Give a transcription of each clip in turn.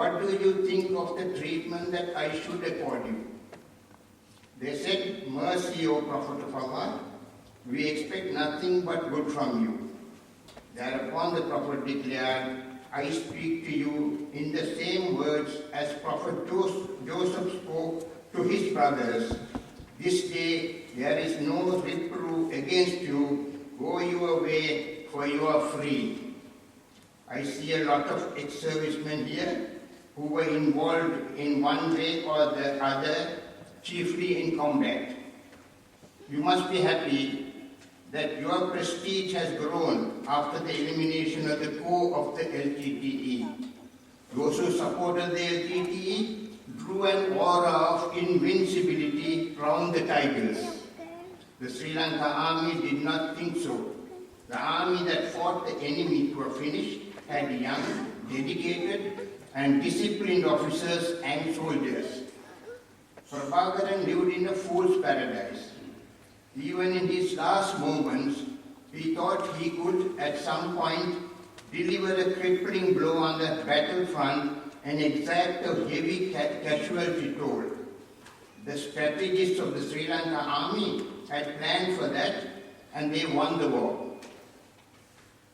what do you think of the treatment that I should accord you? They said, mercy, O Prophet of Allah, we expect nothing but good from you. Thereupon the Prophet declared, I speak to you in the same words as Prophet Joseph spoke to his brothers. This day there is no reproof against you. Go your way, for you are free. I see a lot of ex-servicemen here who were involved in one way or the other, chiefly in combat. You must be happy that your prestige has grown after the elimination of the coup of the LTTE. Those who supported the LTTE drew an aura of invincibility round the Tigers. The Sri Lanka army did not think so. The army that fought the enemy to a finish had young, dedicated, and disciplined officers and soldiers. Prabhakaran lived in a fool's paradise. Even in his last moments, he thought he could at some point deliver a crippling blow on the battlefront and exact a heavy casualty toll. The strategists of the Sri Lanka army had planned for that and they won the war.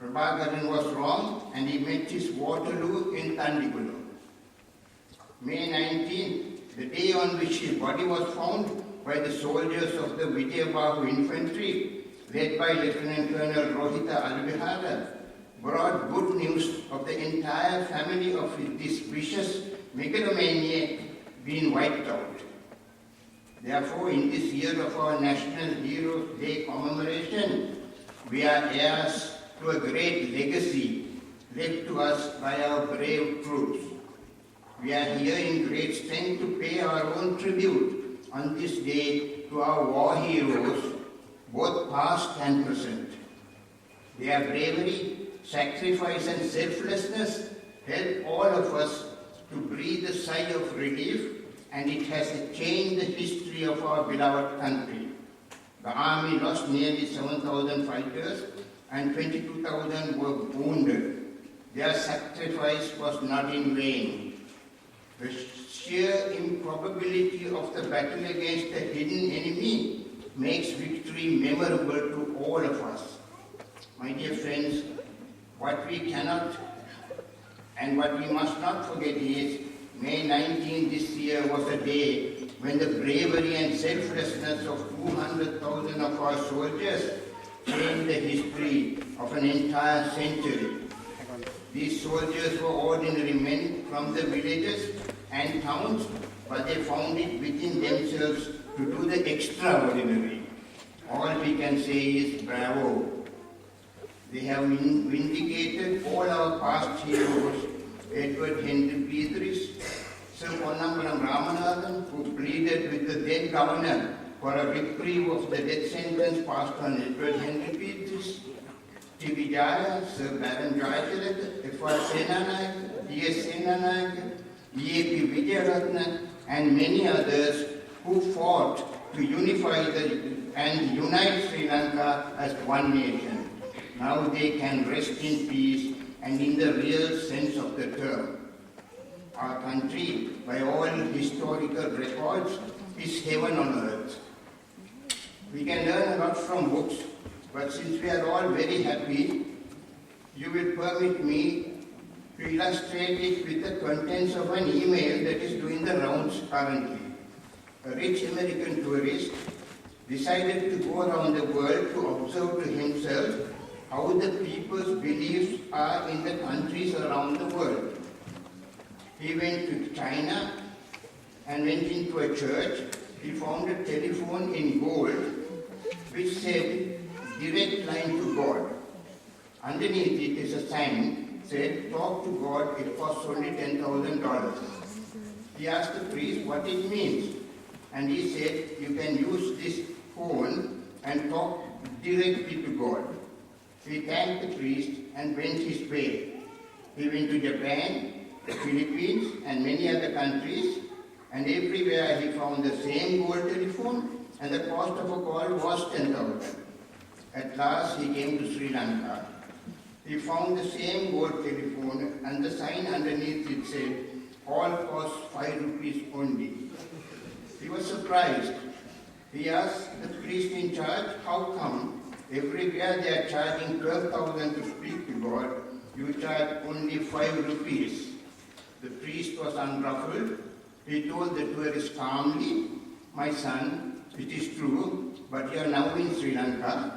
Prabhakaran was wrong and he met his Waterloo in Tandikulo. May 19, the day on which his body was found by the soldiers of the Vijayabahu infantry, led by Lieutenant Colonel Rohita Alvihara, brought good news of the entire family of this vicious megalomaniac being wiped out. Therefore, in this year of our National Heroes Day commemoration, we are heirs to a great legacy left to us by our brave troops. We are here in great strength to pay our own tribute on this day to our war heroes, both past and present. Their bravery, sacrifice and selflessness help all of us to breathe a sigh of relief, and it has changed the history of our beloved country. The army lost nearly 7,000 fighters and 22,000 were wounded. Their sacrifice was not in vain. The sheer improbability of the battle against a hidden enemy makes victory memorable to all of us. My dear friends, what we cannot and what we must not forget is May 19 this year was a day when the bravery and selflessness of 200,000 of our soldiers changed the history of an entire century. These soldiers were ordinary men from the villages and towns, but they found it within themselves to do the extraordinary. All we can say is bravo. They have vindicated all our past heroes, Edward Henry Petries, Sir Ponnambalam Ramanathan, who pleaded with the then governor for a reprieve of the death sentence passed on Edward Henry Petries, T.B. Jaya, Sir Baron Jayatilaga, F.R. Senanayake, T.S. Senanayake, E.A.P. Vijayaratna, and many others who fought to unify and unite Sri Lanka as one nation. Now they can rest in peace and in the real sense of the term. Our country, by all historical records, is heaven on earth. We can learn a lot from books, but since we are all very happy, you will permit me to illustrate it with the contents of an email that is doing the rounds currently. A rich American tourist decided to go around the world to observe to himself how the people's beliefs are in the countries around the world. He went to China and went into a church. He found a telephone in gold which said, "Direct line to God." Underneath it is a sign said, "Talk to God, it costs only $10,000. He asked the priest what it means, and he said, "You can use this phone and talk directly to God." He thanked the priest and went his way. He went to Japan, the Philippines, and many other countries, and everywhere he found the same gold telephone, and the cost of a call was 10,000. At last he came to Sri Lanka. He found the same gold telephone, and the sign underneath it said, all cost 5 rupees only. He was surprised. He asked the priest in charge, how come everywhere they are charging 12,000 to speak to God, you charge only 5 rupees? The priest was unruffled. He told the tourist calmly, my son, it is true, but you are now in Sri Lanka.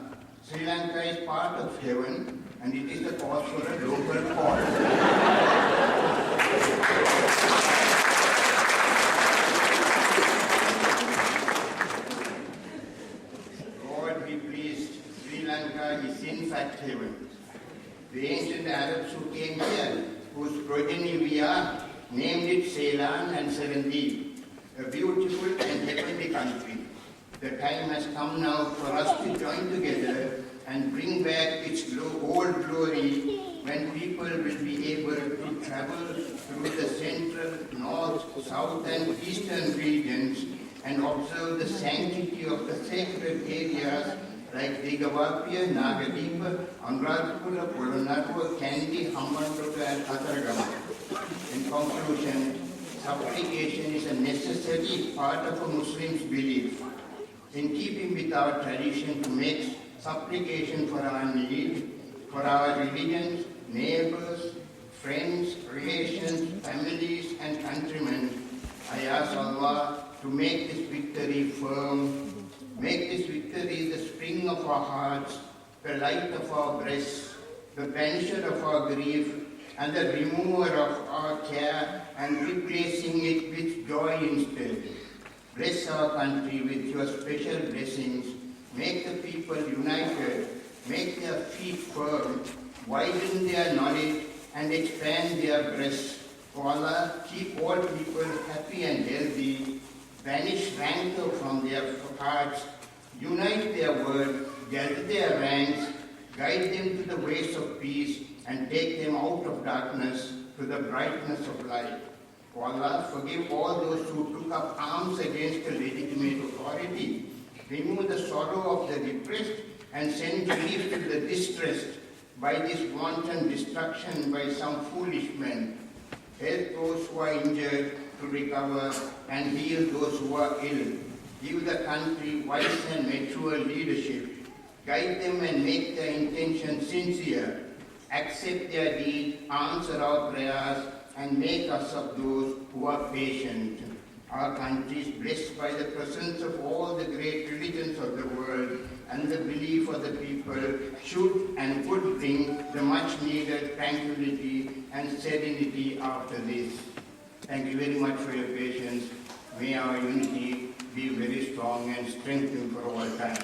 Sri Lanka is part of heaven, and it is the cause for a local call. God be pleased, Sri Lanka is in fact heaven. The ancient Arabs who came here, whose progeny we are, named it Ceylon and Serendip, a beautiful and heavenly country. The time has come now for us to join together and bring back its old glory when people will be able to travel through the central, north, south and eastern regions and observe the sanctity of the sacred areas like Digavapia, Nagadipa, Anuradhapura, Polonnaruwa, Kandy, Hambantota and Katharagama. In conclusion, supplication is a necessary part of a Muslim's belief. In keeping with our tradition to make supplication for our need, for our religions, neighbors, friends, relations, families and countrymen, I ask Allah to make this victory firm, make this victory the spring of our hearts, the light of our breasts, the banisher of our grief, and the remover of our care and replacing it with joy instead. Bless our country with your special blessings. Make the people united. Make their feet firm. Widen their knowledge and expand their breasts. O Allah, keep all people happy and healthy. Banish rancor from their hearts. Unite their word. Gather their ranks. Guide them to the ways of peace and take them out of darkness to the brightness of light. O Allah, forgive all those who took up arms against the legitimate authority. Remove the sorrow of the depressed and send relief to the distressed by this wanton destruction by some foolish men. Help those who are injured to recover and heal those who are ill. Give the country wise and mature leadership. Guide them and make their intentions sincere. Accept their deed, answer our prayers, and make us of those who are patient. Our country is blessed by the presence of all the great religions of the world, and the belief of the people should and would bring the much needed tranquility and serenity after this. Thank you very much for your patience. May our unity be very strong and strengthened for all time.